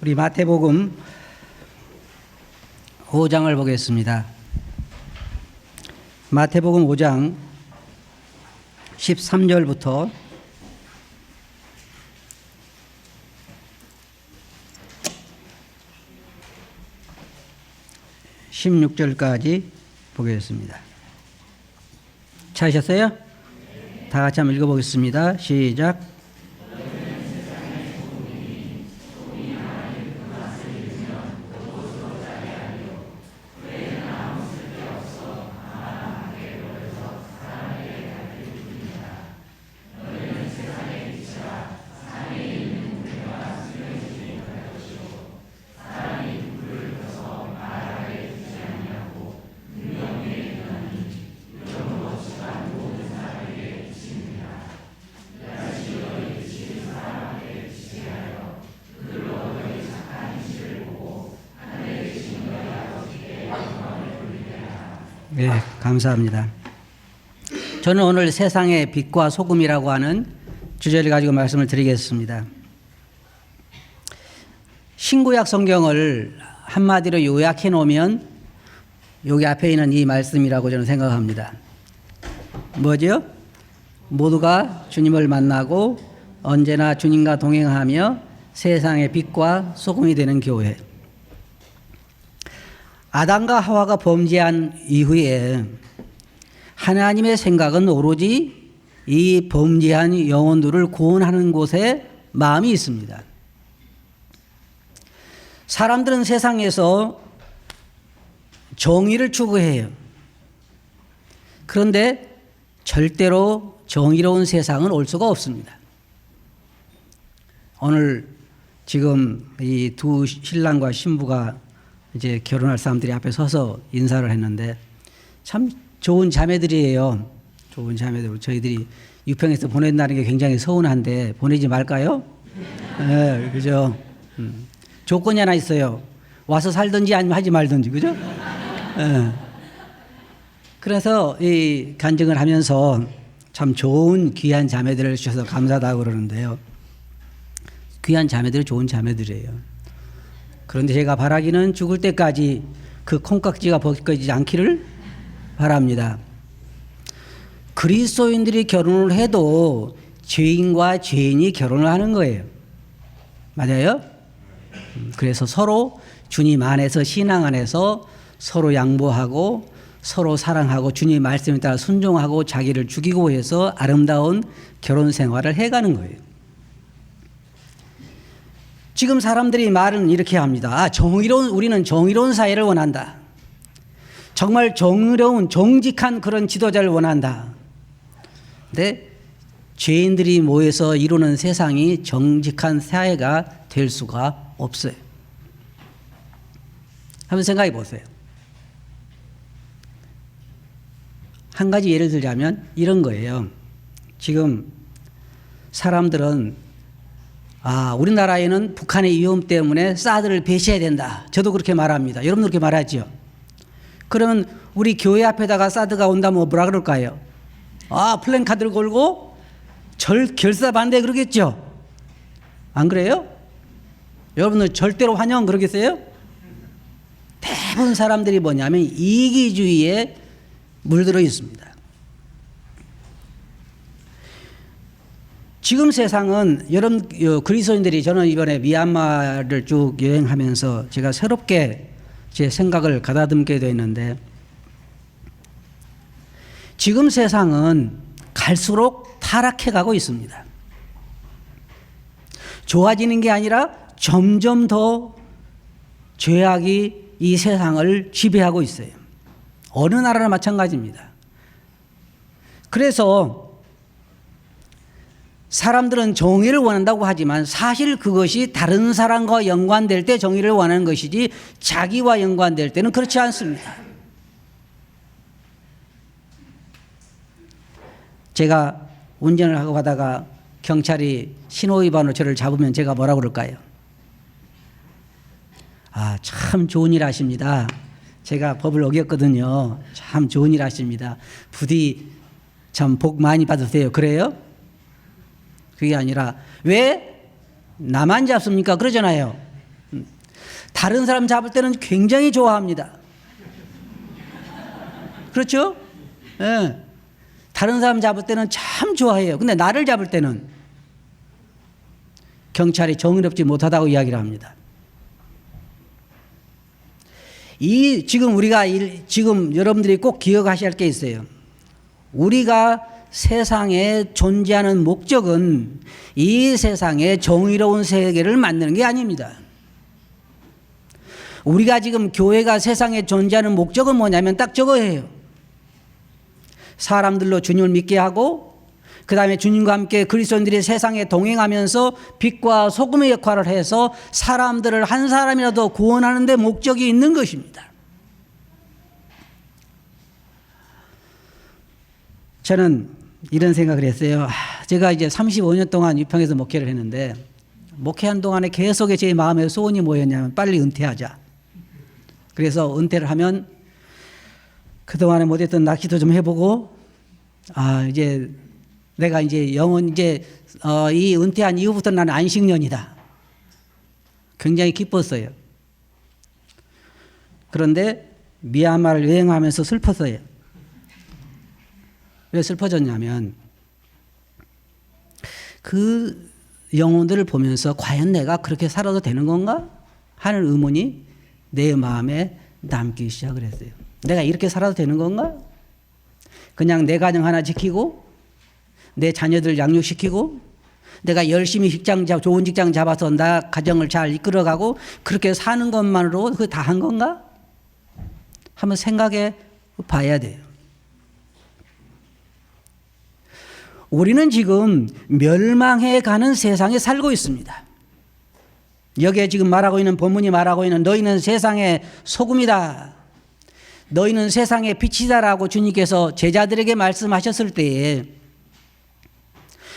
우리 마태복음 5장을 보겠습니다. 마태복음 5장 13절부터 16절까지 보겠습니다. 찾으셨어요? 다 같이 한번 읽어보겠습니다. 시작. 네, 감사합니다. 저는 오늘 세상의 빛과 소금이라고 하는 주제를 가지고 말씀을 드리겠습니다. 신구약 성경을 한마디로 요약해 놓으면 여기 앞에 있는 이 말씀이라고 저는 생각합니다. 뭐죠? 모두가 주님을 만나고 언제나 주님과 동행하며 세상의 빛과 소금이 되는 교회. 아담과 하와가 범죄한 이후에 하나님의 생각은 오로지 이 범죄한 영혼들을 구원하는 곳에 마음이 있습니다. 사람들은 세상에서 정의를 추구해요. 그런데 절대로 정의로운 세상은 올 수가 없습니다. 오늘 지금 이 두 신랑과 신부가 이제 결혼할 사람들이 앞에 서서 인사를 했는데 참 좋은 자매들이에요. 좋은 자매들. 저희들이 유평에서 보낸다는 게 굉장히 서운한데 보내지 말까요? 네, 그죠? 조건이 하나 있어요. 와서 살든지 아니면 하지 말든지, 그죠? 네. 그래서 이 간증을 하면서 참 좋은 귀한 자매들을 주셔서 감사하다고 그러는데요. 귀한 자매들이 좋은 자매들이에요. 그런데 제가 바라기는 죽을 때까지 그 콩깍지가 벗겨지지 않기를 바랍니다. 그리스도인들이 결혼을 해도 죄인과 죄인이 결혼을 하는 거예요. 맞아요? 그래서 서로 주님 안에서 신앙 안에서 서로 양보하고 서로 사랑하고 주님 말씀에 따라 순종하고 자기를 죽이고 해서 아름다운 결혼 생활을 해가는 거예요. 지금 사람들이 말은 이렇게 합니다. 우리는 정의로운 사회를 원한다. 정말 정의로운 정직한 그런 지도자를 원한다. 근데 죄인들이 모여서 이루는 세상이 정직한 사회가 될 수가 없어요. 한번 생각해 보세요. 한 가지 예를 들자면 이런 거예요. 지금 사람들은 우리나라에는 북한의 위험 때문에 사드를 배치해야 된다. 저도 그렇게 말합니다. 여러분도 그렇게 말하죠. 그러면 우리 교회 앞에다가 사드가 온다면 뭐라 그럴까요? 플랜카드를 걸고 결사 반대 그러겠죠. 안 그래요? 여러분들 절대로 환영 그러겠어요? 대부분 사람들이 뭐냐면 이기주의에 물들어 있습니다. 지금 세상은 여러분 그리스도인들이 저는 이번에 미얀마를 쭉 여행하면서 제가 새롭게 제 생각을 가다듬게 되었는데 지금 세상은 갈수록 타락해 가고 있습니다. 좋아지는 게 아니라 점점 더 죄악이 이 세상을 지배하고 있어요. 어느 나라나 마찬가지입니다. 그래서 사람들은 정의를 원한다고 하지만 사실 그것이 다른 사람과 연관될 때 정의를 원하는 것이지 자기와 연관될 때는 그렇지 않습니다. 제가 운전을 하고 가다가 경찰이 신호위반으로 저를 잡으면 제가 뭐라고 그럴까요? 참 좋은 일 하십니다. 제가 법을 어겼거든요. 참 좋은 일 하십니다. 부디 참 복 많이 받으세요. 그래요? 그게 아니라 왜 나만 잡습니까? 그러잖아요. 다른 사람 잡을 때는 굉장히 좋아합니다. 그렇죠? 예. 다른 사람 잡을 때는 참 좋아해요. 근데 나를 잡을 때는 경찰이 정의롭지 못하다고 이야기를 합니다. 지금 여러분들이 꼭 기억하셔야 할 게 있어요. 우리가 세상에 존재하는 목적은 이 세상의 정의로운 세계를 만드는 게 아닙니다. 우리가 지금 교회가 세상에 존재하는 목적은 뭐냐면 딱 저거예요. 사람들로 주님을 믿게 하고 그 다음에 주님과 함께 그리스도인들이 세상에 동행하면서 빛과 소금의 역할을 해서 사람들을 한 사람이라도 구원하는 데 목적이 있는 것입니다. 저는 이런 생각을 했어요. 제가 이제 35년 동안 유평에서 목회를 했는데 목회한 동안에 계속 제 마음에 소원이 뭐였냐면 빨리 은퇴하자. 그래서 은퇴를 하면 그동안에 못했던 낚시도 좀 해보고 이제 내가 이제 이 은퇴한 이후부터 나는 안식년이다. 굉장히 기뻤어요. 그런데 미얀마를 여행하면서 슬펐어요. 왜 슬퍼졌냐면 그 영혼들을 보면서 과연 내가 그렇게 살아도 되는 건가 하는 의문이 내 마음에 남기 시작을 했어요. 내가 이렇게 살아도 되는 건가? 그냥 내 가정 하나 지키고 내 자녀들 양육시키고 내가 열심히 좋은 직장 잡아서 나 가정을 잘 이끌어가고 그렇게 사는 것만으로 그게 다 한 건가? 한번 생각해 봐야 돼요. 우리는 지금 멸망해 가는 세상에 살고 있습니다. 여기에 지금 말하고 있는 본문이 말하고 있는 너희는 세상의 소금이다. 너희는 세상의 빛이다라고 주님께서 제자들에게 말씀하셨을 때에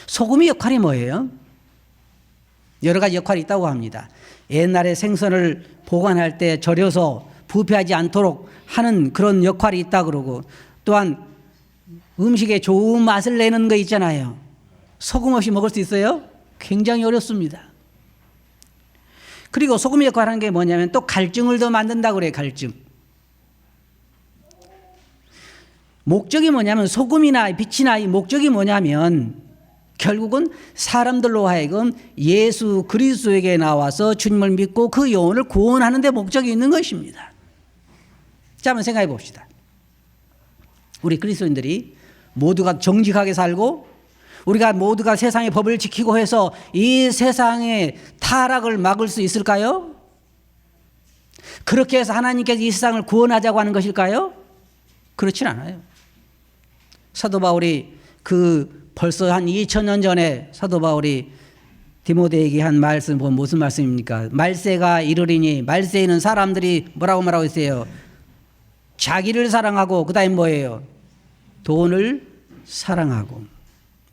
소금의 역할이 뭐예요? 여러 가지 역할이 있다고 합니다. 옛날에 생선을 보관할 때 절여서 부패하지 않도록 하는 그런 역할이 있다 그러고 또한 음식에 좋은 맛을 내는 거 있잖아요. 소금 없이 먹을 수 있어요? 굉장히 어렵습니다. 그리고 소금의 역할을 하는 게 뭐냐면 또 갈증을 더 만든다고 그래요. 갈증. 목적이 뭐냐면 소금이나 빛이나 이 목적이 뭐냐면 결국은 사람들로 하여금 예수 그리스도에게 나와서 주님을 믿고 그 영혼을 구원하는 데 목적이 있는 것입니다. 자, 한번 생각해 봅시다. 우리 그리스도인들이 모두가 정직하게 살고 우리가 모두가 세상의 법을 지키고 해서 이 세상의 타락을 막을 수 있을까요? 그렇게 해서 하나님께서 이 세상을 구원하자고 하는 것일까요? 그렇진 않아요. 사도 바울이 벌써 한 2000년 전에 사도 바울이 디모데에게 한 말씀 보면 무슨 말씀입니까? 말세가 이르리니 말세에는 사람들이 뭐라고 말하고 있어요? 자기를 사랑하고 그 다음에 뭐예요? 돈을 사랑하고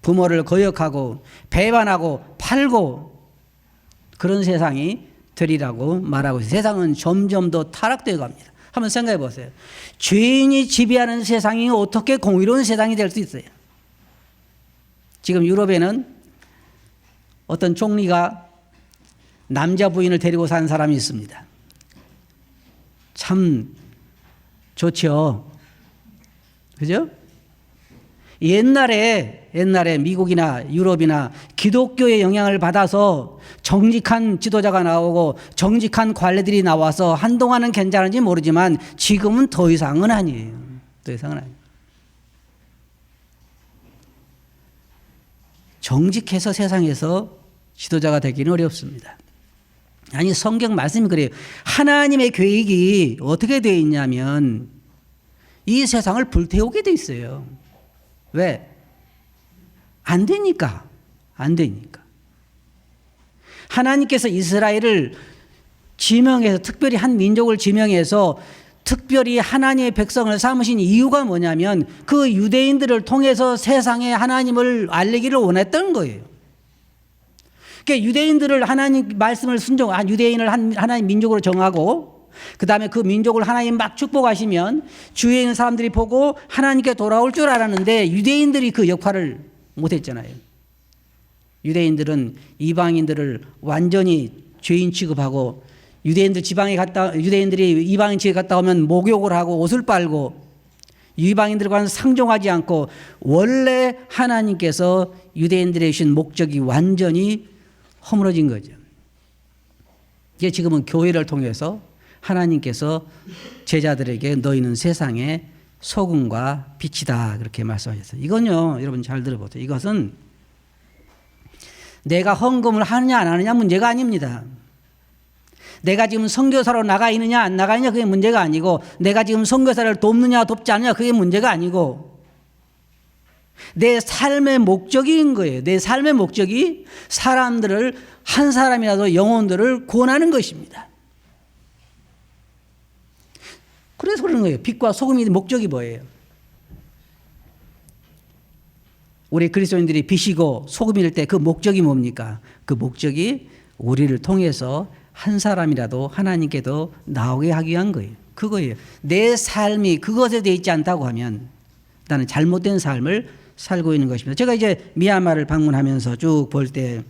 부모를 거역하고 배반하고 팔고 그런 세상이 되리라고 말하고 있어요. 세상은 점점 더 타락되어 갑니다. 한번 생각해 보세요. 죄인이 지배하는 세상이 어떻게 공의로운 세상이 될 수 있어요? 지금 유럽에는 어떤 총리가 남자 부인을 데리고 산 사람이 있습니다. 참 좋죠. 그죠? 옛날에 미국이나 유럽이나 기독교의 영향을 받아서 정직한 지도자가 나오고 정직한 관리들이 나와서 한동안은 괜찮은지 모르지만 지금은 더 이상은 아니에요. 더 이상은 아니에요. 정직해서 세상에서 지도자가 되기는 어렵습니다. 아니 성경 말씀이 그래요. 하나님의 계획이 어떻게 되어 있냐면 이 세상을 불태우게 돼 있어요. 왜? 안 되니까. 안 되니까. 하나님께서 이스라엘을 지명해서 특별히 한 민족을 지명해서 특별히 하나님의 백성을 삼으신 이유가 뭐냐면 그 유대인들을 통해서 세상에 하나님을 알리기를 원했던 거예요. 그러니까 유대인들을 하나님 말씀을 유대인을 하나님 민족으로 정하고 그 다음에 그 민족을 하나님 막 축복하시면 주위에 있는 사람들이 보고 하나님께 돌아올 줄 알았는데 유대인들이 그 역할을 못했잖아요. 유대인들은 이방인들을 완전히 죄인 취급하고 유대인들이 이방인 지에 갔다 오면 목욕을 하고 옷을 빨고 이방인들과는 상종하지 않고 원래 하나님께서 유대인들에게 주신 목적이 완전히 허물어진 거죠. 이게 지금은 교회를 통해서 하나님께서 제자들에게 너희는 세상의 소금과 빛이다 그렇게 말씀하셨어요. 이건요 여러분 잘 들어보세요. 이것은 내가 헌금을 하느냐 안 하느냐 문제가 아닙니다. 내가 지금 선교사로 나가 있느냐 안 나가 있느냐 그게 문제가 아니고 내가 지금 선교사를 돕느냐 돕지 않느냐 그게 문제가 아니고 내 삶의 목적인 거예요. 내 삶의 목적이 사람들을 한 사람이라도 영혼들을 구원하는 것입니다. 그래서 그러는 거예요. 빛과 소금이 목적이 뭐예요? 우리 그리스도인들이 빛이고 소금일 때 그 목적이 뭡니까? 그 목적이 우리를 통해서 한 사람이라도 하나님께도 나오게 하기 위한 거예요. 그거예요. 내 삶이 그것에 대해 있지 않다고 하면 나는 잘못된 삶을 살고 있는 것입니다. 제가 이제 미얀마를 방문하면서 쭉 볼 때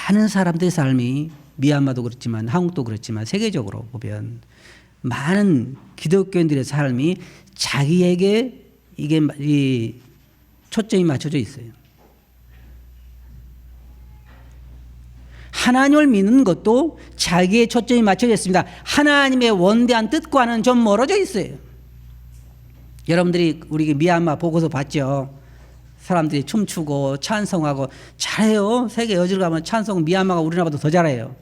많은 사람들의 삶이 미얀마도 그렇지만 한국도 그렇지만 세계적으로 보면 많은 기독교인들의 삶이 자기에게 이게 이 초점이 맞춰져 있어요. 하나님을 믿는 것도 자기의 초점이 맞춰져 있습니다. 하나님의 원대한 뜻과는 좀 멀어져 있어요. 여러분들이 우리 미얀마 보고서 봤죠? 사람들이 춤추고 찬송하고 잘해요. 세계 어디를 가면 찬송 미얀마가 우리나라보다 더 잘해요.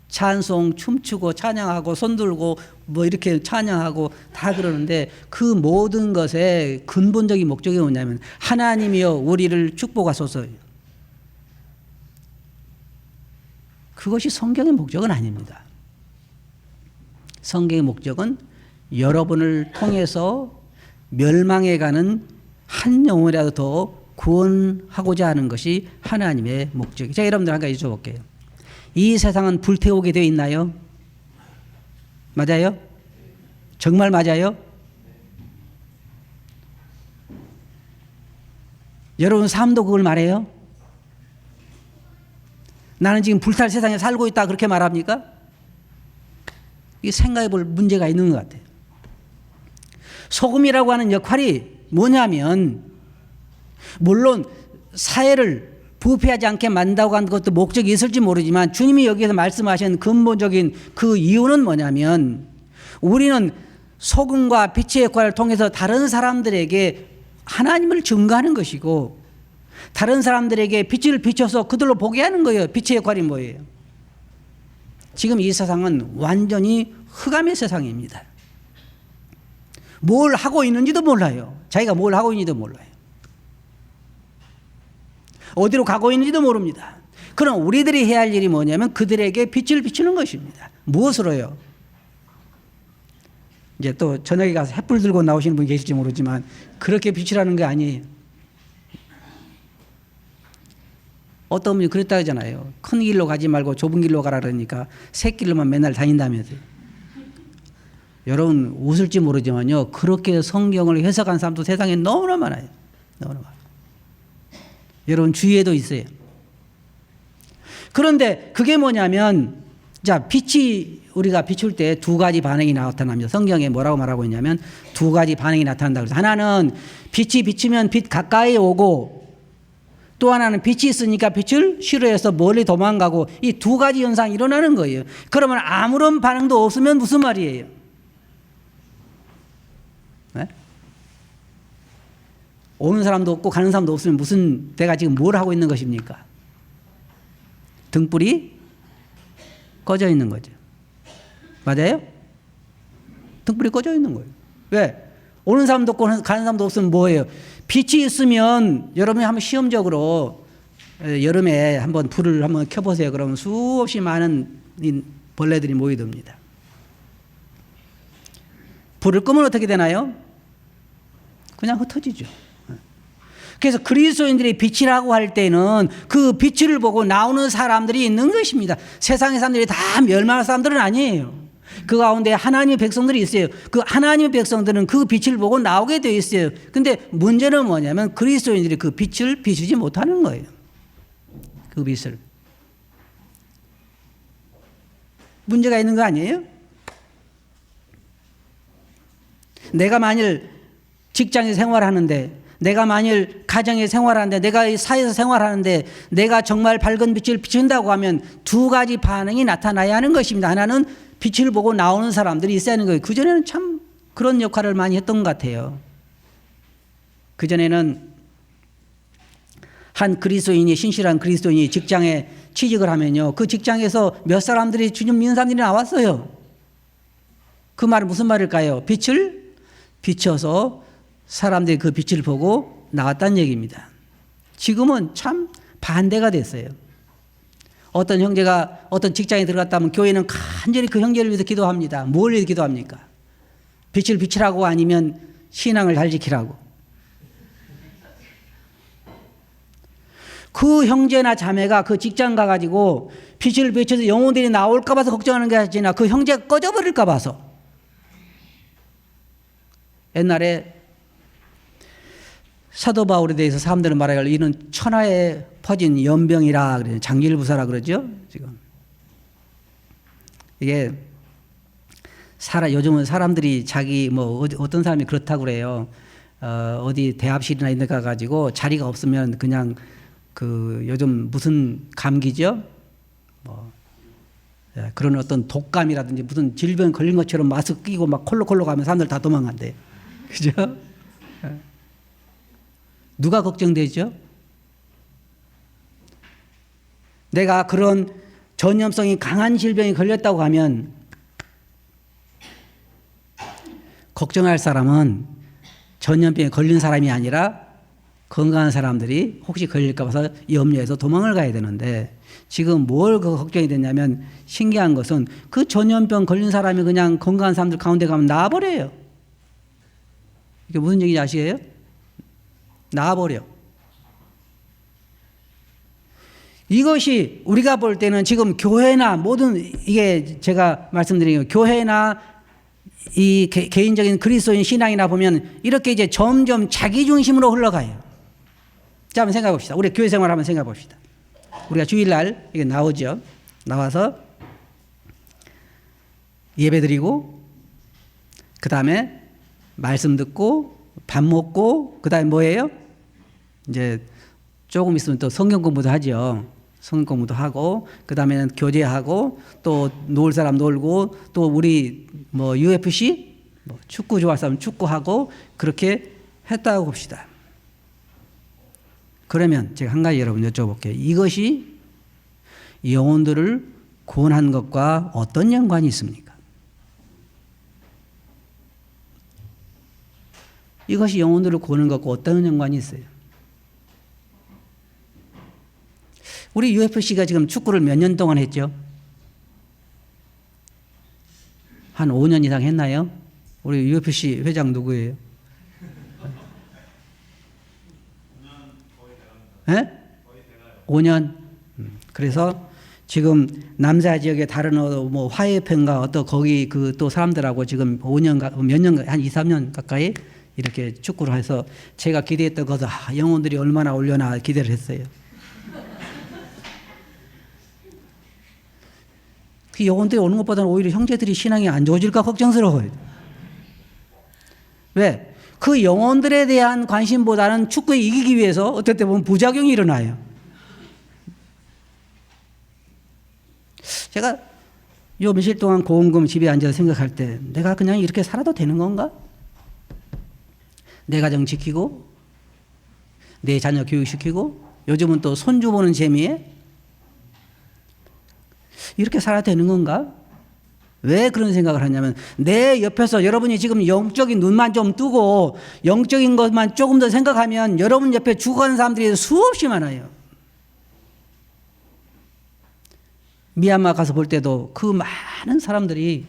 찬송 춤추고 찬양하고 손들고 뭐 이렇게 찬양하고 다 그러는데 그 모든 것의 근본적인 목적이 뭐냐면 하나님이여 우리를 축복하소서. 그것이 성경의 목적은 아닙니다. 성경의 목적은 여러분을 통해서 멸망해가는 한 영혼이라도 더 구원하고자 하는 것이 하나님의 목적이에요. 제가 여러분들 한 가지 여쭤볼게요. 이 세상은 불태우게 되어 있나요? 맞아요? 정말 맞아요? 여러분 삶도 그걸 말해요? 나는 지금 불탈 세상에 살고 있다 그렇게 말합니까? 이게 생각해 볼 문제가 있는 것 같아요. 소금이라고 하는 역할이 뭐냐면 물론 사회를 부패하지 않게 만든다고 하는 것도 목적이 있을지 모르지만 주님이 여기에서 말씀하신 근본적인 그 이유는 뭐냐면 우리는 소금과 빛의 역할을 통해서 다른 사람들에게 하나님을 증거하는 것이고 다른 사람들에게 빛을 비춰서 그들로 보게 하는 거예요. 빛의 역할이 뭐예요? 지금 이 세상은 완전히 흑암의 세상입니다. 뭘 하고 있는지도 몰라요. 자기가 뭘 하고 있는지도 몰라요. 어디로 가고 있는지도 모릅니다. 그럼 우리들이 해야 할 일이 뭐냐면 그들에게 빛을 비추는 것입니다. 무엇으로요? 이제 또 저녁에 가서 햇불 들고 나오시는 분이 계실지 모르지만 그렇게 비추라는 게 아니에요. 어떤 분이 그랬다 하잖아요. 큰 길로 가지 말고 좁은 길로 가라 그러니까 새길로만 맨날 다닌다면서요. 여러분 웃을지 모르지만요. 그렇게 성경을 해석한 사람도 세상에 너무나 많아요. 너무나 많아요. 여러분 주위에도 있어요. 그런데 그게 뭐냐면 자 빛이 우리가 비출 때 두 가지 반응이 나타납니다. 성경에 뭐라고 말하고 있냐면 두 가지 반응이 나타난다. 그래서 하나는 빛이 비치면 빛 가까이 오고 또 하나는 빛이 있으니까 빛을 싫어해서 멀리 도망가고 이 두 가지 현상이 일어나는 거예요. 그러면 아무런 반응도 없으면 무슨 말이에요? 네? 오는 사람도 없고 가는 사람도 없으면 무슨 내가 지금 뭘 하고 있는 것입니까? 등불이 꺼져 있는 거죠. 맞아요? 등불이 꺼져 있는 거예요. 왜? 오는 사람도 없고 가는 사람도 없으면 뭐예요? 빛이 있으면 여러분이 한번 시험적으로 여름에 한번 불을 한번 켜보세요. 그러면 수없이 많은 벌레들이 모이듭니다. 불을 끄면 어떻게 되나요? 그냥 흩어지죠. 그래서 그리스도인들이 빛이라고 할 때는 그 빛을 보고 나오는 사람들이 있는 것입니다. 세상의 사람들이 다 멸망할 사람들은 아니에요. 그 가운데 하나님의 백성들이 있어요. 그 하나님의 백성들은 그 빛을 보고 나오게 되어 있어요. 근데 문제는 뭐냐면 그리스도인들이 그 빛을 비추지 못하는 거예요. 그 빛을. 문제가 있는 거 아니에요? 내가 만일 직장에 생활하는데, 내가 만일 가정에 생활하는데, 내가 이 사회에서 생활하는데 내가 정말 밝은 빛을 비춘다고 하면 두 가지 반응이 나타나야 하는 것입니다. 하나는 빛을 보고 나오는 사람들이 있어야 하는 거예요. 그전에는 참 그런 역할을 많이 했던 것 같아요. 그전에는 한 그리스도인이, 신실한 그리스도인이 직장에 취직을 하면요, 그 직장에서 몇 사람들이 주님 믿는 사람들이 나왔어요. 그 말은 무슨 말일까요? 빛을 비춰서 사람들이 그 빛을 보고 나왔다는 얘기입니다. 지금은 참 반대가 됐어요. 어떤 형제가 어떤 직장에 들어갔다면 교회는 간절히 그 형제를 위해서 기도합니다. 뭘 위해서 기도합니까? 빛을 비치라고, 아니면 신앙을 잘 지키라고. 그 형제나 자매가 그 직장 가가지고 빛을 비춰서 영혼들이 나올까 봐서 걱정하는 게 아니라 그 형제가 꺼져버릴까 봐서. 옛날에 사도 바울에 대해서 사람들은 말하기를 이는 천하에 퍼진 연병이라 그래요. 장질부사라 그러죠. 지금 이게 요즘은 사람들이 자기 어떤 사람이 그렇다고 그래요. 어디 대합실이나 이런 데 가가지고 자리가 없으면 그냥 그 요즘 무슨 감기죠? 그런 어떤 독감이라든지 무슨 질병 걸린 것처럼 마스크 끼고 막 콜록콜록 하면 사람들 다 도망간대요. 그죠? 누가 걱정되죠? 내가 그런 전염성이 강한 질병이 걸렸다고 하면 걱정할 사람은 전염병에 걸린 사람이 아니라 건강한 사람들이 혹시 걸릴까 봐서 염려해서 도망을 가야 되는데, 지금 뭘 걱정이 됐냐면, 신기한 것은 그 전염병 걸린 사람이 그냥 건강한 사람들 가운데 가면 나와버려요. 이게 무슨 얘기인지 아시게요? 나와버려. 이것이 우리가 볼 때는 지금 교회나 모든, 이게 제가 말씀드린 교회나 이 개인적인 그리스도인 신앙이나 보면 이렇게 이제 점점 자기 중심으로 흘러가요. 자, 한번 생각해 봅시다. 우리 교회 생활 한번 생각해 봅시다. 우리가 주일날 이게 나오죠. 나와서 예배 드리고, 그 다음에 말씀 듣고, 밥 먹고, 그 다음에 뭐예요? 이제 조금 있으면 또 성경 공부도 하죠. 성경 공부도 하고, 그 다음에는 교제하고, 또 놀 사람 놀고, 또 우리 UFC? 축구 좋아하는 사람 축구하고, 그렇게 했다고 봅시다. 그러면 제가 한 가지 여러분 여쭤볼게요. 이것이 영혼들을 구원한 것과 어떤 연관이 있습니까? 이것이 영혼들을 구하는 것과 어떤 연관이 있어요? 우리 UFC가 지금 축구를 몇 년 동안 했죠? 한 5년 이상 했나요? 우리 UFC 회장 누구예요? 네? 5년? 그래서 지금 남자 지역의 다른 화해편가 어떤 거기 그 또 사람들하고 지금 5년, 몇 년, 한 2, 3년 가까이 이렇게 축구를 해서 제가 기대했던 것은 영혼들이 얼마나 올려나 기대를 했어요. 그 영혼들이 오는 것보다는 오히려 형제들이 신앙이 안 좋아질까 걱정스러워요. 왜? 그 영혼들에 대한 관심보다는 축구에 이기기 위해서 어떨 때 보면 부작용이 일어나요. 제가 요 며칠 동안 고음금 집에 앉아서 생각할 때 내가 그냥 이렇게 살아도 되는 건가? 내 가정 지키고 내 자녀 교육시키고 요즘은 또 손주 보는 재미에 이렇게 살아도 되는 건가? 왜 그런 생각을 하냐면 내 옆에서 여러분이 지금 영적인 눈만 좀 뜨고 영적인 것만 조금 더 생각하면 여러분 옆에 죽어가는 사람들이 수없이 많아요. 미얀마 가서 볼 때도 그 많은 사람들이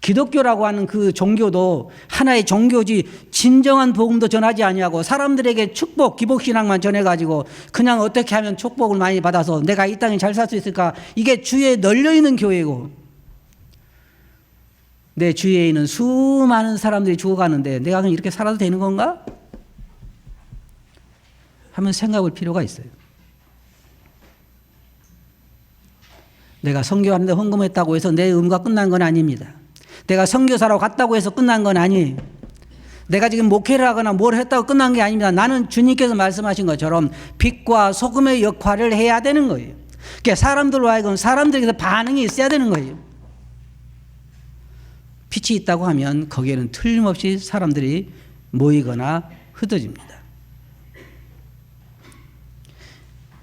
기독교라고 하는 그 종교도 하나의 종교지 진정한 복음도 전하지 아니하고 사람들에게 축복, 기복신앙만 전해가지고 그냥 어떻게 하면 축복을 많이 받아서 내가 이 땅에 잘 살 수 있을까, 이게 주위에 널려있는 교회고 내 주위에 있는 수많은 사람들이 죽어가는데 내가 그냥 이렇게 살아도 되는 건가? 하면 생각할 필요가 있어요. 내가 선교하는데 헌금했다고 해서 내 의무가 끝난 건 아닙니다. 내가 선교사로 갔다고 해서 끝난 건 아니에요. 내가 지금 목회를 하거나 뭘 했다고 끝난 게 아닙니다. 나는 주님께서 말씀하신 것처럼 빛과 소금의 역할을 해야 되는 거예요. 그러니까 사람들로 하여금 사람들에게서 반응이 있어야 되는 거예요. 빛이 있다고 하면 거기에는 틀림없이 사람들이 모이거나 흩어집니다.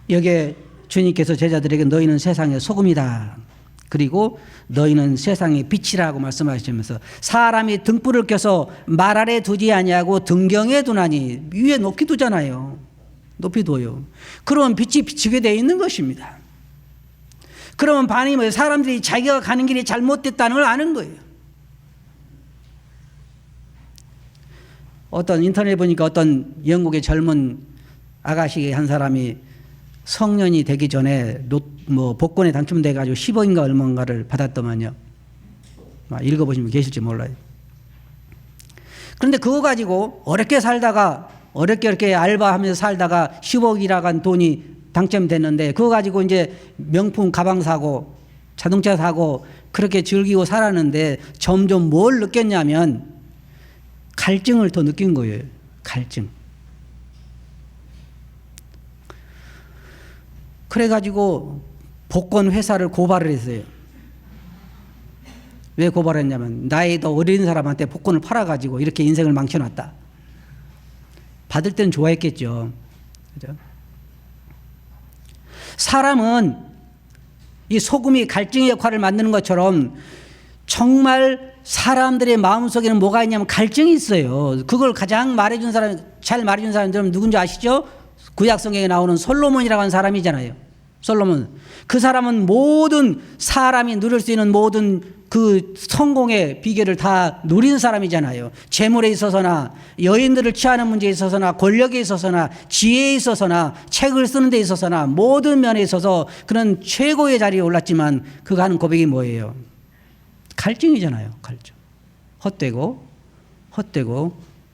여기에 주님께서 제자들에게 너희는 세상의 소금이다. 그리고 너희는 세상의 빛이라고 말씀하시면서 사람이 등불을 켜서 말 아래 두지 아니하고 등경에 두나니 위에 높이 두잖아요. 높이 둬요. 그러면 빛이 비치게 되어 있는 것입니다. 그러면 반응이 뭐예요? 사람들이 자기가 가는 길이 잘못됐다는 걸 아는 거예요. 어떤 인터넷에 보니까 어떤 영국의 젊은 아가씨 한 사람이 성년이 되기 전에 복권에 당첨돼 가지고 10억인가 얼마인가를 받았더만요. 읽어보시면 계실지 몰라요. 그런데 그거 가지고 어렵게 살다가 어렵게 알바하면서 살다가 10억이라간 돈이 당첨됐는데 그거 가지고 이제 명품 가방 사고 자동차 사고 그렇게 즐기고 살았는데 점점 뭘 느꼈냐면 갈증을 더 느낀 거예요. 갈증. 그래가지고 복권 회사를 고발을 했어요. 왜 고발했냐면 나이 더 어린 사람한테 복권을 팔아가지고 이렇게 인생을 망쳐놨다. 받을 때는 좋아했겠죠. 그죠? 사람은 이 소금이 갈증의 역할을 만드는 것처럼 정말 사람들의 마음속에는 뭐가 있냐면 갈증이 있어요. 그걸 가장 말해준 사람, 잘 말해준 사람들은 누군지 아시죠? 구약성경에 나오는 솔로몬이라고 하는 사람이잖아요. 솔로몬. 그 사람은 모든 사람이 누릴 수 있는 모든 그 성공의 비결을 다 누린 사람이잖아요. 재물에 있어서나 여인들을 취하는 문제에 있어서나 권력에 있어서나 지혜에 있어서나 책을 쓰는 데 있어서나 모든 면에 있어서 그는 최고의 자리에 올랐지만 그가 하는 고백이 뭐예요? 갈증이잖아요. 갈증. 헛되고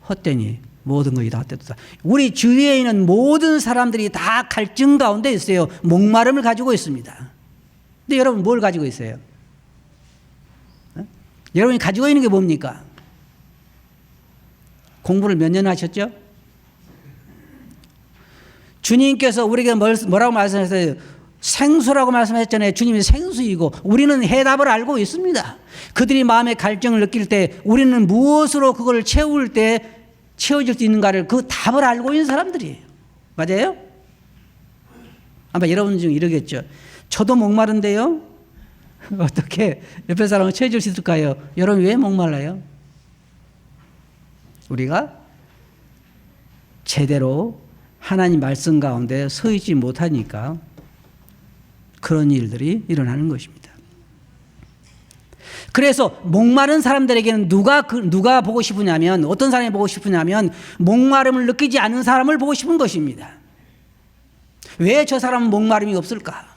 헛되니 모든 것이 다 헛되다. 우리 주위에 있는 모든 사람들이 다 갈증 가운데 있어요. 목마름을 가지고 있습니다. 근데 여러분 뭘 가지고 있어요? 여러분이 가지고 있는 게 뭡니까? 공부를 몇 년 하셨죠? 주님께서 우리에게 뭐라고 말씀하셨어요? 생수라고 말씀하셨잖아요. 주님이 생수이고 우리는 해답을 알고 있습니다. 그들이 마음의 갈증을 느낄 때 우리는 무엇으로 그걸 채울 때 채워질 수 있는가를 그 답을 알고 있는 사람들이에요. 맞아요? 아마 여러분 중 이러겠죠. 저도 목마른데요. 어떻게 옆에 사람을 채워줄 수 있을까요? 여러분 왜 목말라요? 우리가 제대로 하나님 말씀 가운데 서 있지 못하니까 그런 일들이 일어나는 것입니다. 그래서 목마른 사람들에게는 누가 보고 싶으냐면 어떤 사람이 보고 싶으냐면 목마름을 느끼지 않는 사람을 보고 싶은 것입니다. 왜 저 사람은 목마름이 없을까?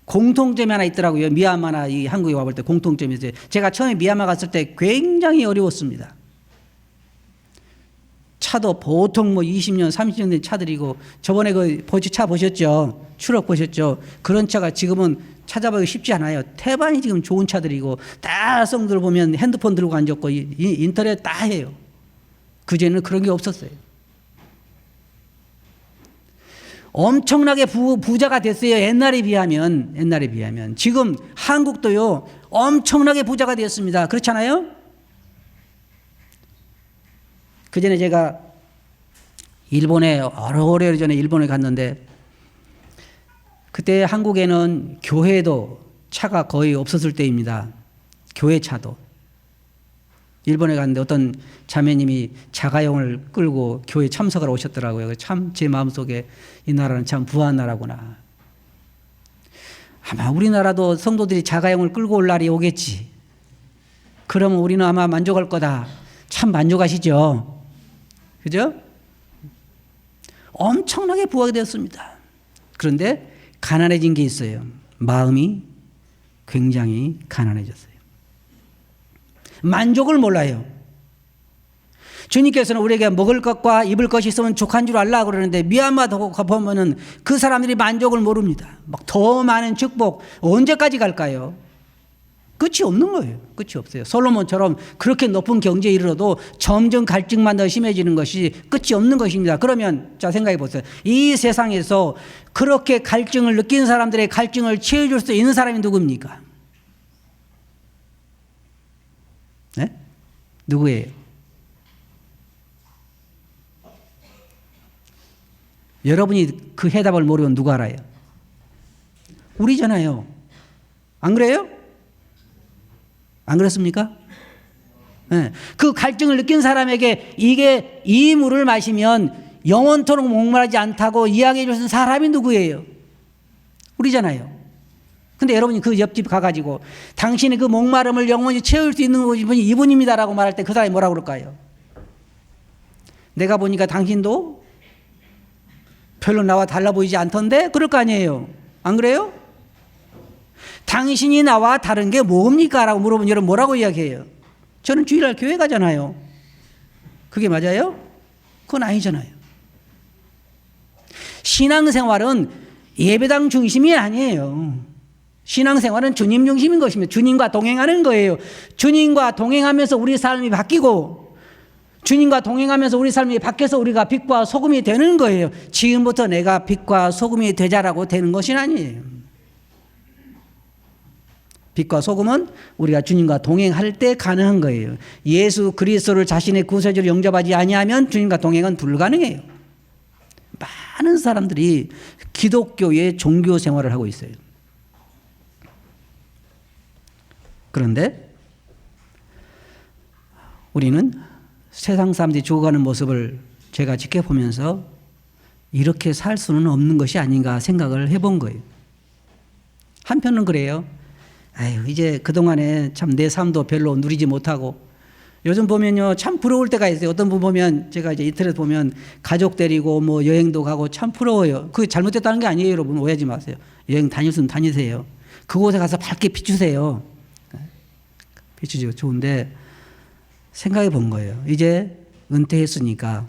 공통점이 하나 있더라고요. 미얀마나 이 한국에 와볼 때 공통점이 있어요. 제가 처음에 미얀마 갔을 때 굉장히 어려웠습니다. 차도 보통 20년, 30년 된 차들이고 저번에 그 차 보셨죠? 추럭 보셨죠? 그런 차가 지금은 찾아보기 쉽지 않아요. 태반이 지금 좋은 차들이고 다 여성들 보면 핸드폰 들고 앉았고 인터넷 다 해요. 그전에는 그런 게 없었어요. 엄청나게 부자가 됐어요. 옛날에 비하면. 지금 한국도요. 엄청나게 부자가 되었습니다. 그렇잖아요? 그전에 제가 일본에 오래 전에 일본에 갔는데 그때 한국에는 교회도 차가 거의 없었을 때입니다. 교회 차도. 일본에 갔는데 어떤 자매님이 자가용을 끌고 교회 참석하러 오셨더라고요. 참 제 마음속에 이 나라는 참 부한 나라구나. 아마 우리나라도 성도들이 자가용을 끌고 올 날이 오겠지. 그러면 우리는 아마 만족할 거다. 참 만족하시죠? 그죠? 엄청나게 부하게 되었습니다. 그런데 가난해진 게 있어요. 마음이 굉장히 가난해졌어요. 만족을 몰라요. 주님께서는 우리에게 먹을 것과 입을 것이 있으면 족한 줄 알라 그러는데 미얀마 보면은 그 사람들이 만족을 모릅니다. 막 더 많은 축복 언제까지 갈까요? 끝이 없는 거예요. 끝이 없어요. 솔로몬처럼 그렇게 높은 경제에 이르러도 점점 갈증만 더 심해지는 것이 끝이 없는 것입니다. 그러면 자 생각해 보세요. 이 세상에서 그렇게 갈증을 느낀 사람들의 갈증을 채워줄 수 있는 사람이 누굽니까? 네? 누구예요? 여러분이 그 해답을 모르면 누가 알아요? 우리잖아요. 안 그래요? 안 그렇습니까? 네. 그 갈증을 느낀 사람에게 이게 이 물을 마시면 영원토록 목마르지 않다고 이야기해 주신 사람이 누구예요? 우리잖아요. 근데 여러분이 그 옆집 가가지고 당신이 그 목마름을 영원히 채울 수 있는 분이 이분입니다라고 말할 때 그 사람이 뭐라고 그럴까요? 내가 보니까 당신도 별로 나와 달라 보이지 않던데? 그럴 거 아니에요. 안 그래요? 당신이 나와 다른 게 뭡니까? 라고 물어보면 여러분 뭐라고 이야기해요? 저는 주일날 교회 가잖아요. 그게 맞아요? 그건 아니잖아요. 신앙생활은 예배당 중심이 아니에요. 신앙생활은 주님 중심인 것입니다. 주님과 동행하는 거예요. 주님과 동행하면서 우리 삶이 바뀌고 주님과 동행하면서 우리 삶이 바뀌어서 우리가 빛과 소금이 되는 거예요. 지금부터 내가 빛과 소금이 되자라고 되는 것이 아니에요. 빛과 소금은 우리가 주님과 동행할 때 가능한 거예요. 예수 그리스도를 자신의 구세주로 영접하지 아니하면 주님과 동행은 불가능해요. 많은 사람들이 기독교의 종교 생활을 하고 있어요. 그런데 우리는 세상 사람들이 죽어가는 모습을 제가 지켜보면서 이렇게 살 수는 없는 것이 아닌가 생각을 해본 거예요. 한편은 그래요. 아유, 이제 그동안에 참 내 삶도 별로 누리지 못하고 요즘 보면요 참 부러울 때가 있어요. 어떤 분 보면 제가 이제 인터넷 보면 가족 데리고 뭐 여행도 가고 참 부러워요. 그게 잘못됐다는 게 아니에요. 여러분 오해하지 마세요. 여행 다닐 수는 다니세요. 그곳에 가서 밝게 비추세요. 비추죠. 좋은데 생각해 본 거예요. 이제 은퇴했으니까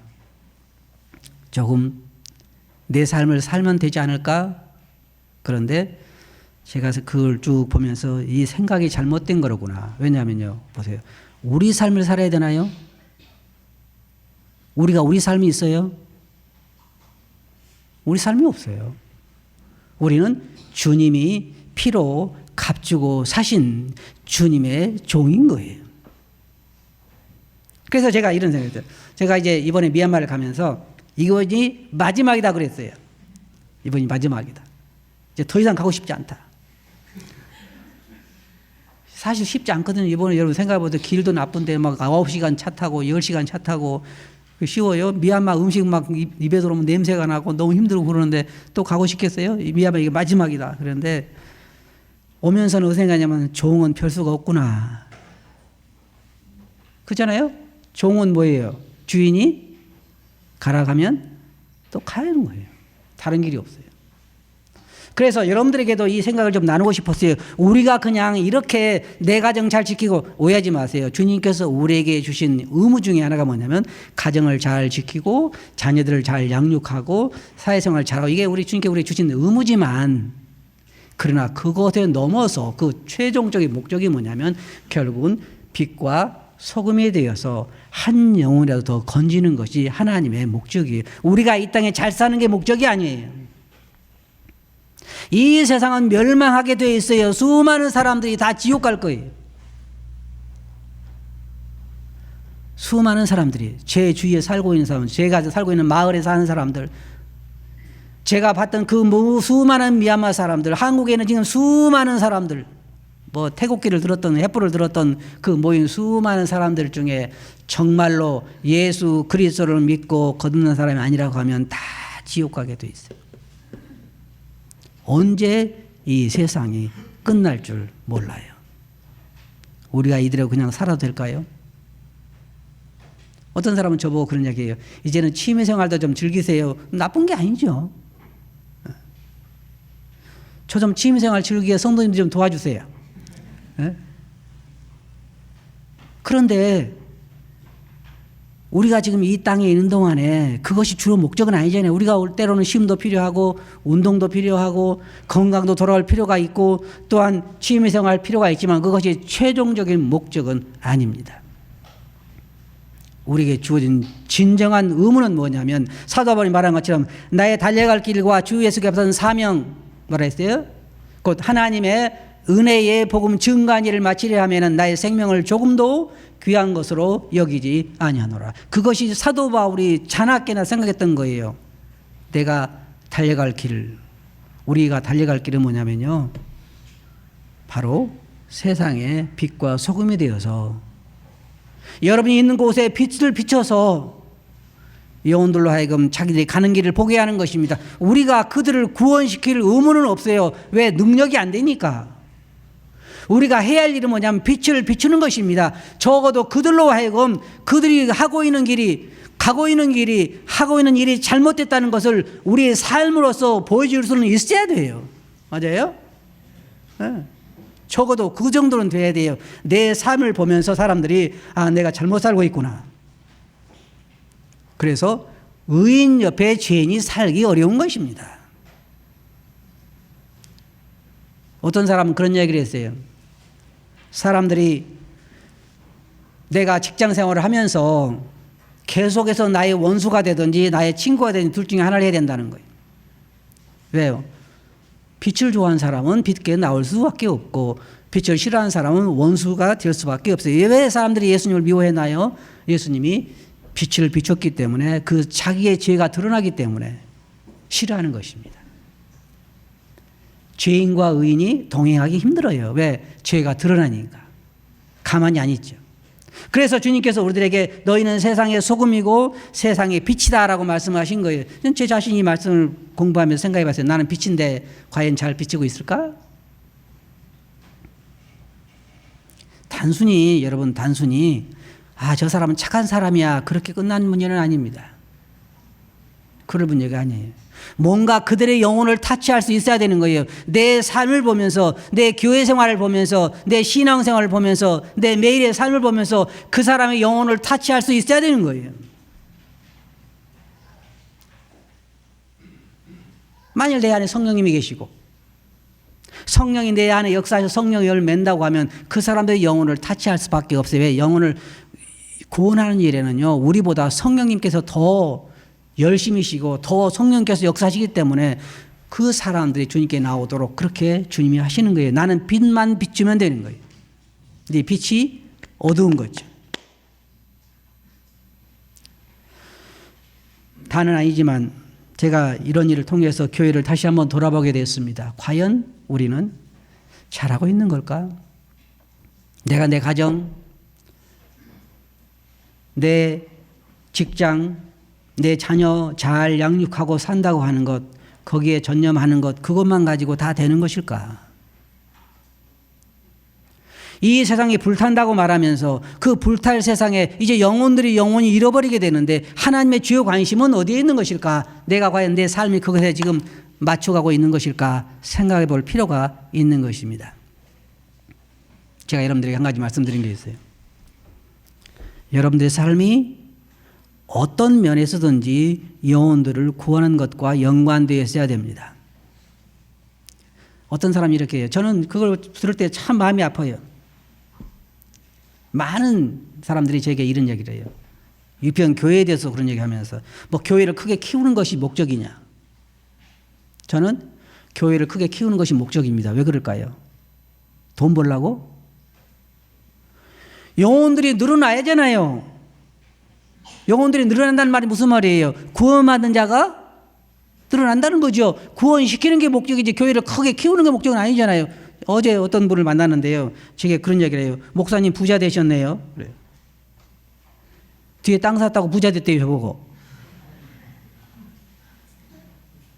조금 내 삶을 살면 되지 않을까? 그런데 제가 그걸 쭉 보면서 이 생각이 잘못된 거로구나. 왜냐하면요. 보세요. 우리 삶을 살아야 되나요? 우리가 우리 삶이 있어요? 우리 삶이 없어요. 우리는 주님이 피로 값주고 사신 주님의 종인 거예요. 그래서 제가 이런 생각이 들어요. 제가 이제 이번에 미얀마를 가면서 이번이 마지막이다 그랬어요. 이번이 마지막이다. 이제 더 이상 가고 싶지 않다. 사실 쉽지 않거든요. 이번에 여러분 생각해보세요. 길도 나쁜데 막 9시간 차 타고 10시간 차 타고 쉬워요? 미얀마 음식 막 입에 들어오면 냄새가 나고 너무 힘들고 그러는데 또 가고 싶겠어요? 미얀마 이게 마지막이다. 그런데 오면서는 어떻게 생각하냐면 종은 별 수가 없구나. 그렇잖아요? 종은 뭐예요? 주인이 가라 가면 또 가는 거예요. 다른 길이 없어요. 그래서 여러분들에게도 이 생각을 좀 나누고 싶었어요. 우리가 그냥 이렇게 내 가정 잘 지키고 오해하지 마세요. 주님께서 우리에게 주신 의무 중에 하나가 뭐냐면 가정을 잘 지키고 자녀들을 잘 양육하고 사회생활을 잘하고 이게 우리 주님께 우리에게 주신 의무지만 그러나 그것에 넘어서 그 최종적인 목적이 뭐냐면 결국은 빛과 소금이 되어서 한 영혼이라도 더 건지는 것이 하나님의 목적이에요. 우리가 이 땅에 잘 사는 게 목적이 아니에요. 이 세상은 멸망하게 되어 있어요. 수많은 사람들이 다 지옥 갈 거예요. 수많은 사람들이 제 주위에 살고 있는 사람, 제가 살고 있는 마을에 사는 사람들, 제가 봤던 그 수많은 미얀마 사람들, 한국에는 지금 수많은 사람들, 뭐 태국기를 들었던 횃불을 들었던 그 모인 수많은 사람들 중에 정말로 예수 그리스도를 믿고 거듭난 사람이 아니라고 하면 다 지옥 가게 돼 있어요. 언제 이 세상이 끝날 줄 몰라요. 우리가 이대로 그냥 살아도 될까요? 어떤 사람은 저보고 그런 이야기해요. 이제는 취미생활도 좀 즐기세요. 나쁜 게 아니죠. 저 좀 취미생활 즐기게 성도님들 좀 도와주세요. 그런데 우리가 지금 이 땅에 있는 동안에 그것이 주로 목적은 아니잖아요. 우리가 올 때로는 쉼도 필요하고 운동도 필요하고 건강도 돌아올 필요가 있고 또한 취미생활 필요가 있지만 그것이 최종적인 목적은 아닙니다. 우리에게 주어진 진정한 의무는 뭐냐면 사도 바울이 말한 것처럼 나의 달려갈 길과 주 예수께 앞선 사명 뭐라 했어요? 곧 하나님의 은혜의 복음 증거한 일을 마치려 하면은 나의 생명을 조금도 귀한 것으로 여기지 아니하노라. 그것이 사도 바울이 자나깨나 생각했던 거예요. 내가 달려갈 길, 우리가 달려갈 길은 뭐냐면요, 바로 세상의 빛과 소금이 되어서 여러분이 있는 곳에 빛을 비춰서 영혼들로 하여금 자기들이 가는 길을 보게 하는 것입니다. 우리가 그들을 구원시킬 의무는 없어요. 왜? 능력이 안 되니까. 우리가 해야 할 일은 뭐냐면 빛을 비추는 것입니다. 적어도 그들로 하여금 그들이 하고 있는 길이, 가고 있는 길이, 하고 있는 일이 잘못됐다는 것을 우리의 삶으로서 보여줄 수는 있어야 돼요. 맞아요? 네. 적어도 그 정도는 돼야 돼요. 내 삶을 보면서 사람들이 아, 내가 잘못 살고 있구나. 그래서 의인 옆에 죄인이 살기 어려운 것입니다. 어떤 사람은 그런 얘기를 했어요. 사람들이 내가 직장 생활을 하면서 계속해서 나의 원수가 되든지 나의 친구가 되든지 둘 중에 하나를 해야 된다는 거예요. 왜요? 빛을 좋아하는 사람은 빛께 나올 수밖에 없고 빛을 싫어하는 사람은 원수가 될 수밖에 없어요. 왜 사람들이 예수님을 미워했나요? 예수님이 빛을 비췄기 때문에 그 자기의 죄가 드러나기 때문에 싫어하는 것입니다. 죄인과 의인이 동행하기 힘들어요. 왜? 죄가 드러나니까. 가만히 안 있죠. 그래서 주님께서 우리들에게 너희는 세상의 소금이고 세상의 빛이다라고 말씀하신 거예요. 제 자신이 말씀을 공부하면서 생각해 봤어요. 나는 빛인데 과연 잘 비치고 있을까? 단순히 여러분 단순히 아, 저 사람은 착한 사람이야 그렇게 끝난 문제는 아닙니다. 그럴 문제가 아니에요. 뭔가 그들의 영혼을 타치할 수 있어야 되는 거예요. 내 삶을 보면서, 내 교회 생활을 보면서, 내 신앙 생활을 보면서, 내 매일의 삶을 보면서 그 사람의 영혼을 타치할 수 있어야 되는 거예요. 만일 내 안에 성령님이 계시고 성령이 내 안에 역사해서 성령의 열을 맺는다고 하면 그 사람들의 영혼을 타치할 수밖에 없어요. 왜? 영혼을 구원하는 일에는요, 우리보다 성령님께서 더 열심히시고 더 성령께서 역사하시기 때문에 그 사람들이 주님께 나오도록 그렇게 주님이 하시는 거예요. 나는 빛만 비추면 되는 거예요. 근데 빛이 어두운 거죠. 다는 아니지만 제가 이런 일을 통해서 교회를 다시 한번 돌아보게 됐습니다. 과연 우리는 잘하고 있는 걸까? 내가 내 가정, 내 직장, 내 자녀 잘 양육하고 산다고 하는 것, 거기에 전념하는 것, 그것만 가지고 다 되는 것일까? 이 세상이 불탄다고 말하면서 그 불탈 세상에 이제 영혼들이 영원히 잃어버리게 되는데 하나님의 주요 관심은 어디에 있는 것일까? 내가 과연 내 삶이 그것에 지금 맞춰가고 있는 것일까? 생각해 볼 필요가 있는 것입니다. 제가 여러분들에게 한 가지 말씀드린 게 있어요. 여러분들의 삶이 어떤 면에서든지 영혼들을 구하는 것과 연관되어 있어야 됩니다. 어떤 사람이 이렇게 해요. 저는 그걸 들을 때 참 마음이 아파요. 많은 사람들이 제게 이런 얘기를 해요. 유평 교회에 대해서 그런 얘기 하면서 뭐 교회를 크게 키우는 것이 목적이냐. 저는 교회를 크게 키우는 것이 목적입니다. 왜 그럴까요? 돈 벌라고? 영혼들이 늘어나야잖아요. 영혼들이 늘어난다는 말이 무슨 말이에요? 구원받는 자가 늘어난다는 거죠. 구원시키는 게 목적이지 교회를 크게 키우는 게 목적은 아니잖아요. 어제 어떤 분을 만났는데요. 제게 그런 얘기를 해요. 목사님 부자 되셨네요. 그래요. 뒤에 땅 샀다고 부자 됐대요. 저보고.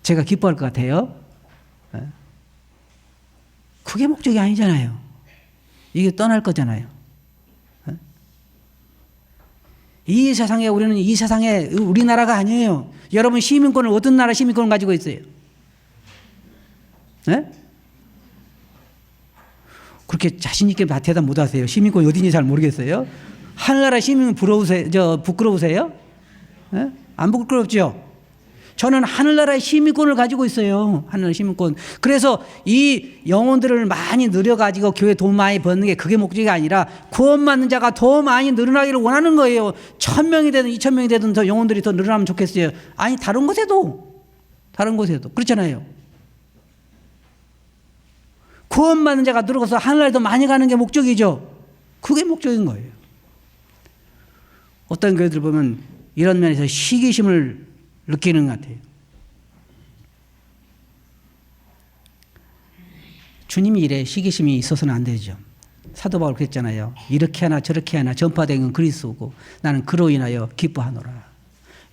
제가 기뻐할 것 같아요. 그게 목적이 아니잖아요. 이게 떠날 거잖아요. 이 세상에 우리는 이 세상에 우리나라가 아니에요. 여러분 시민권을 어떤 나라 시민권을 가지고 있어요? 네? 그렇게 자신 있게 대답 못 하세요. 시민권이 어딘지 잘 모르겠어요. 하늘나라 시민 부끄러우세요? 예? 안 부끄럽죠? 저는 하늘나라의 시민권을 가지고 있어요. 하늘나라 시민권. 그래서 이 영혼들을 많이 늘려가지고 교회 돈 많이 버는 게 그게 목적이 아니라 구원받는 자가 더 많이 늘어나기를 원하는 거예요. 1000명이 되든 2000명이 되든 더 영혼들이 더 늘어나면 좋겠어요. 아니 다른 곳에도 그렇잖아요. 구원받는 자가 늘어가서 하늘나라에 더 많이 가는 게 목적이죠. 그게 목적인 거예요. 어떤 교회들 보면 이런 면에서 시기심을 느끼는 것 같아요. 주님 일에 시기심이 있어서는 안 되죠. 사도 바울 그랬잖아요. 이렇게 하나 저렇게 하나 전파된 건 그리스도고 나는 그로 인하여 기뻐하노라.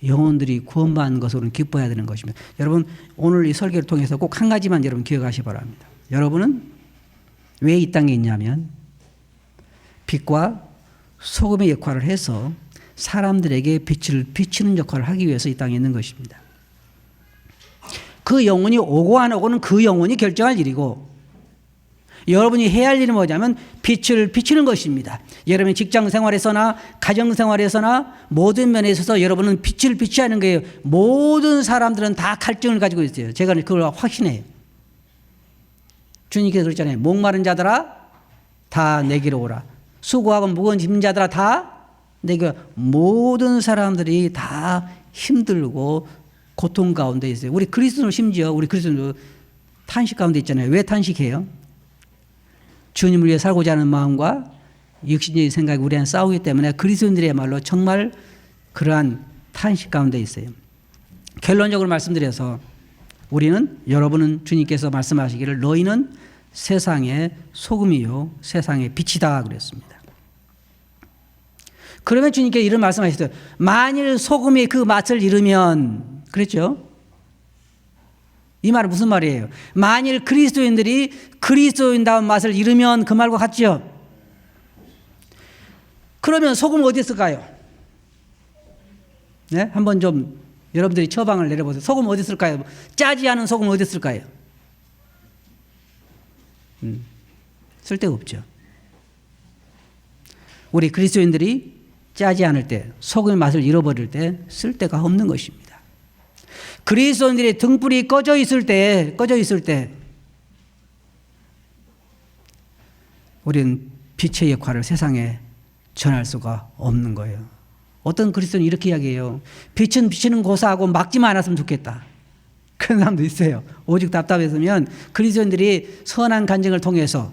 영혼들이 구원받는 것으로는 기뻐해야 되는 것입니다. 여러분 오늘 이 설교를 통해서 꼭 한 가지만 여러분 기억하시기 바랍니다. 여러분은 왜 이 땅에 있냐면 빛과 소금의 역할을 해서 사람들에게 빛을 비추는 역할을 하기 위해서 이 땅에 있는 것입니다. 그 영혼이 오고 안 오고는 그 영혼이 결정할 일이고 여러분이 해야 할 일은 뭐냐면 빛을 비추는 것입니다. 여러분이 직장 생활에서나 가정 생활에서나 모든 면에 있어서 여러분은 빛을 비춰야 하는 거예요. 모든 사람들은 다 갈증을 가지고 있어요. 제가 그걸 확신해요. 주님께서 그랬잖아요. 목마른 자들아 다 내게로 오라. 수고하고 무거운 짐진 자들아 다 내게. 모든 사람들이 다 힘들고 고통 가운데 있어요. 우리 그리스도는 심지어 우리 그리스도는 탄식 가운데 있잖아요. 왜 탄식해요? 주님을 위해 살고자 하는 마음과 육신적인 생각이 우리 안에 싸우기 때문에 그리스도인들의 말로 정말 그러한 탄식 가운데 있어요. 결론적으로 말씀드려서 우리는 여러분은 주님께서 말씀하시기를 너희는 세상의 소금이요 세상의 빛이다 그랬습니다. 그러면 주님께서 이런 말씀하셨어요. 만일 소금이 그 맛을 잃으면 그랬죠? 이 말은 무슨 말이에요? 만일 그리스도인들이 그리스도인다운 맛을 잃으면 그 말과 같죠? 그러면 소금은 어디 있을까요? 네? 한번 좀 여러분들이 처방을 내려보세요. 소금 어디 있을까요? 짜지 않은 소금 어디 있을까요? 쓸데가 없죠. 우리 그리스도인들이 짜지 않을 때, 소금의 맛을 잃어버릴 때 쓸데가 없는 것입니다. 그리스도인들의 등불이 꺼져 있을 때 우리는 빛의 역할을 세상에 전할 수가 없는 거예요. 어떤 그리스도인이 이렇게 이야기해요. 빛은 비치는 고사하고 막지만 않았으면 좋겠다. 그런 사람도 있어요. 오직 답답했으면 그리스도인들이 선한 간증을 통해서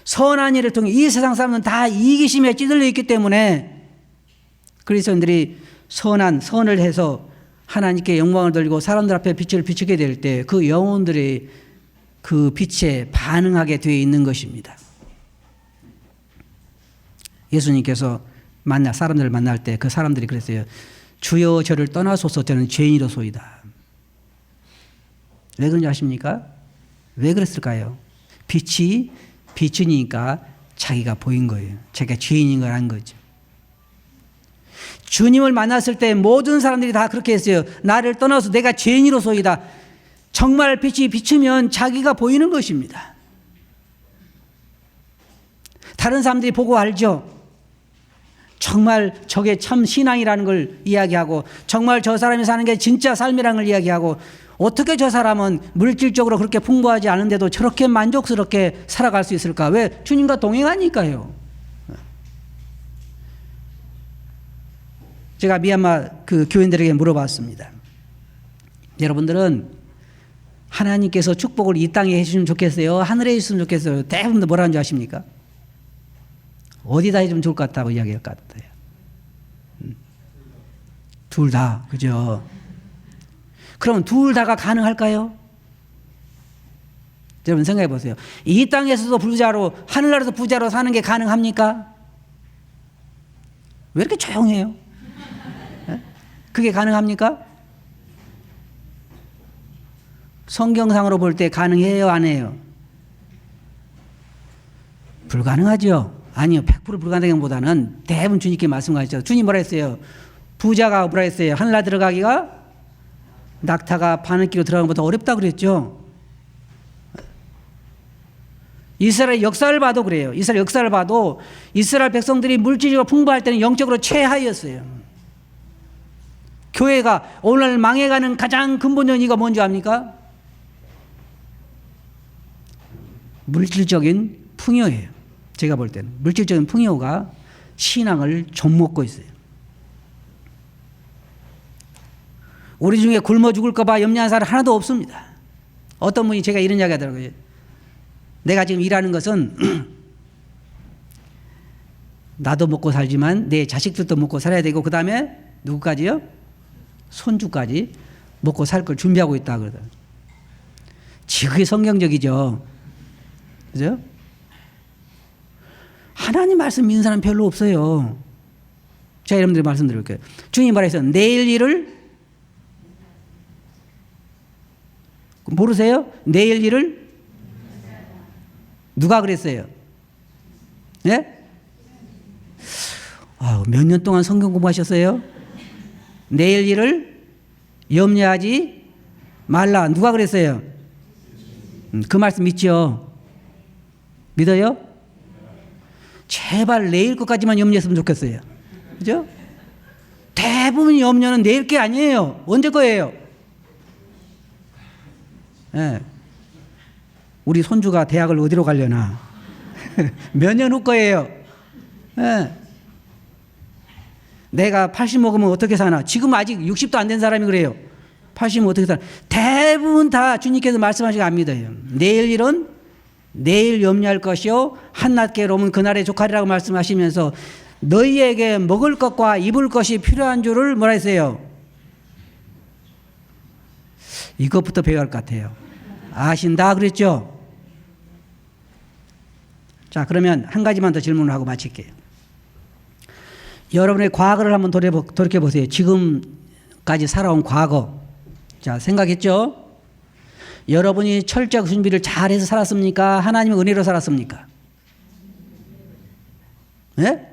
선한 일을 통해 이 세상 사람은 다 이기심에 찌들려 있기 때문에 그리스도인들이 선을 해서 하나님께 영광을 돌리고 사람들 앞에 빛을 비추게 될 때 그 영혼들이 그 빛에 반응하게 되어 있는 것입니다. 예수님께서 사람들을 만날 때 그 사람들이 그랬어요. 주여 저를 떠나소서 저는 죄인이로소이다. 왜 그런지 아십니까? 왜 그랬을까요? 빛이 비추니까 자기가 보인 거예요. 자기가 죄인인 걸 안 거죠. 주님을 만났을 때 모든 사람들이 다 그렇게 했어요. 나를 떠나서 내가 죄인이로소이다. 정말 빛이 비추면 자기가 보이는 것입니다. 다른 사람들이 보고 알죠. 정말 저게 참 신앙이라는 걸 이야기하고 정말 저 사람이 사는 게 진짜 삶이라는 걸 이야기하고 어떻게 저 사람은 물질적으로 그렇게 풍부하지 않은데도 저렇게 만족스럽게 살아갈 수 있을까? 왜? 주님과 동행하니까요. 제가 미얀마 그 교인들에게 물어봤습니다. 여러분들은 하나님께서 축복을 이 땅에 해주시면 좋겠어요? 하늘에 해주시면 좋겠어요? 대부분 뭐라는 줄 아십니까? 어디다 해주면 좋을 것 같다고 이야기할 것 같아요. 둘 다, 그죠? 그러면 둘 다가 가능할까요? 여러분 생각해 보세요. 이 땅에서도 부자로, 하늘나라에서 부자로 사는 게 가능합니까? 왜 이렇게 조용해요? 그게 가능합니까? 성경상으로 볼 때 가능해요, 안 해요? 불가능하죠. 아니요, 100% 불가능보다는 대부분 주님께 말씀하셨죠. 주님 뭐라 했어요? 부자가 뭐라 했어요? 하늘나라 들어가기가 낙타가 바늘기로 들어가는 것보다 어렵다 그랬죠. 이스라엘 역사를 봐도 그래요. 이스라엘 역사를 봐도 이스라엘 백성들이 물질적으로 풍부할 때는 영적으로 최하였어요. 교회가 오늘날 망해가는 가장 근본적인 이유가 뭔지 압니까? 물질적인 풍요예요. 제가 볼 때는 물질적인 풍요가 신앙을 좀먹고 있어요. 우리 중에 굶어 죽을까 봐 염려하는 사람 하나도 없습니다. 어떤 분이 제가 이런 이야기 하더라고요. 내가 지금 일하는 것은 나도 먹고 살지만 내 자식들도 먹고 살아야 되고 그 다음에 누구까지요? 손주까지 먹고 살 걸 준비하고 있다 그러더라고요. 그게 성경적이죠. 그죠? 하나님 말씀 믿는 사람 별로 없어요. 제가 여러분들이 말씀드릴게요. 주님이 말해서 내일 일을 모르세요? 내일 일을 누가 그랬어요? 예? 몇 년 동안 성경 공부하셨어요? 내일 일을 염려하지 말라. 누가 그랬어요? 그 말씀 믿죠? 믿어요? 제발 내일 것까지만 염려했으면 좋겠어요. 그죠? 대부분 염려는 내일 게 아니에요. 언제 거예요? 예. 우리 손주가 대학을 어디로 가려나? 몇 년 후 거예요. 예. 내가 80 먹으면 어떻게 사나? 지금 아직 60도 안 된 사람이 그래요. 80은 어떻게 사나? 대부분 다 주님께서 말씀하시고 안 믿어요. 내일 일은 내일 염려할 것이요 한낱 괴로움은 그날의 조카리라고 말씀하시면서 너희에게 먹을 것과 입을 것이 필요한 줄을 뭐라 했어요? 이것부터 배워야 할 것 같아요. 아신다 그랬죠? 자, 그러면 한 가지만 더 질문을 하고 마칠게요. 여러분의 과거를 한번 돌이켜보세요. 지금까지 살아온 과거. 자, 생각했죠? 여러분이 철저하게 준비를 잘해서 살았습니까? 하나님의 은혜로 살았습니까? 네?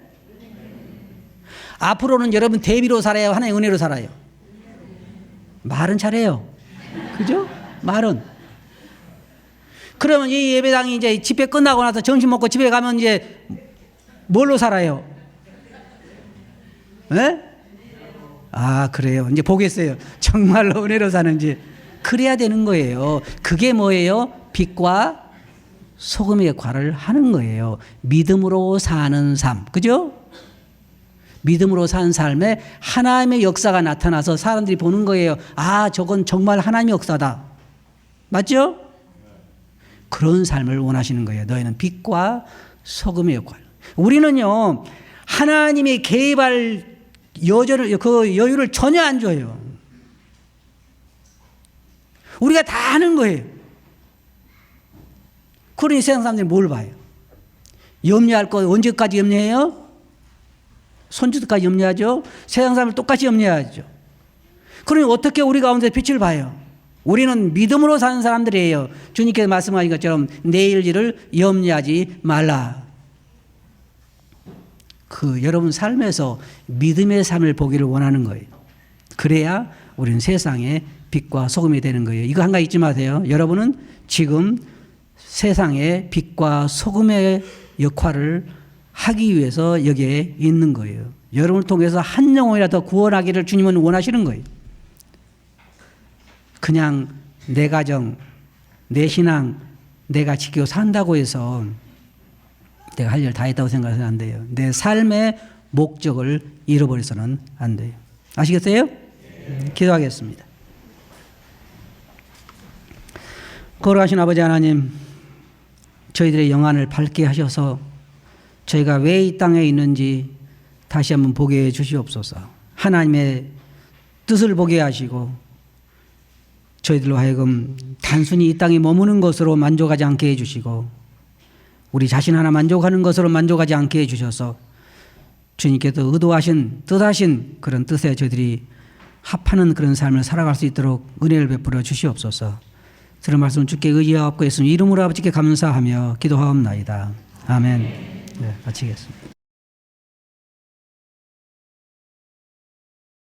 앞으로는 여러분 대비로 살아요? 하나님의 은혜로 살아요? 말은 잘해요. 그죠? 말은. 그러면 이 예배당이 이제 집회 끝나고 나서 점심 먹고 집에 가면 이제 뭘로 살아요? 네? 아, 그래요. 이제 보겠어요. 정말로 은혜로 사는지. 그래야 되는 거예요. 그게 뭐예요? 빛과 소금의 역할을 하는 거예요. 믿음으로 사는 삶. 그죠? 믿음으로 사는 삶에 하나님의 역사가 나타나서 사람들이 보는 거예요. 아, 저건 정말 하나님의 역사다. 맞죠? 그런 삶을 원하시는 거예요. 너희는 빛과 소금의 역할. 우리는요, 하나님의 개입할 그 여유를 전혀 안 줘요. 우리가 다 하는 거예요. 그러니 세상 사람들이 뭘 봐요? 염려할 거 언제까지 염려해요? 손주들까지 염려하죠. 세상 사람을 똑같이 염려하죠. 그러니 어떻게 우리 가운데 빛을 봐요? 우리는 믿음으로 사는 사람들이에요. 주님께서 말씀하신 것처럼 내일 일을 염려하지 말라. 여러분 삶에서 믿음의 삶을 보기를 원하는 거예요. 그래야 우리는 세상의 빛과 소금이 되는 거예요. 이거 한 가지 잊지 마세요. 여러분은 지금 세상의 빛과 소금의 역할을 하기 위해서 여기에 있는 거예요. 여러분을 통해서 한 영혼이라도 구원하기를 주님은 원하시는 거예요. 그냥 내 가정, 내 신앙, 내가 지키고 산다고 해서 내가 할 일 다 했다고 생각해서는 안 돼요. 내 삶의 목적을 잃어버려서는 안 돼요. 아시겠어요? 기도하겠습니다. 거룩하신 아버지 하나님, 저희들의 영안을 밝게 하셔서 저희가 왜 이 땅에 있는지 다시 한번 보게 해 주시옵소서. 하나님의 뜻을 보게 하시고 저희들로 하여금 단순히 이 땅에 머무는 것으로 만족하지 않게 해 주시고 우리 자신 하나 만족하는 것으로 만족하지 않게 해 주셔서 주님께서 의도하신 뜻하신 그런 뜻에 저희들이 합하는 그런 삶을 살아갈 수 있도록 은혜를 베풀어 주시옵소서. 그런 말씀 주께 의지하옵고 예수님 이름으로 아버지께 감사하며 기도하옵나이다. 아멘. 네, 마치겠습니다.